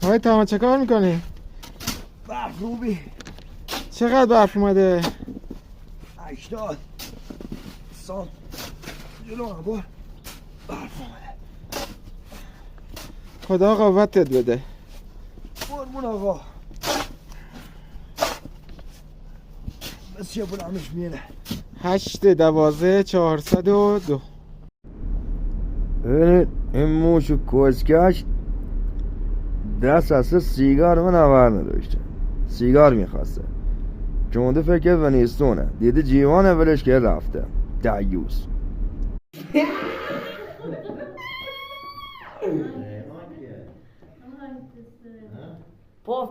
آقای تمام چه کار میکنی؟ برف روبی چقدر برف اومده؟ 80 سانت جلو هم بار برف اومده. خدا قوتت بده. قربون آقا بس چه بلمش میره. 8-12-402. ببینید این موش و کسکش دست از سیگار من آور نداشته. سیگار میخواسته چونده فکر ونیستونه دیده جیوانه ولش که رفته دیوس. Puf,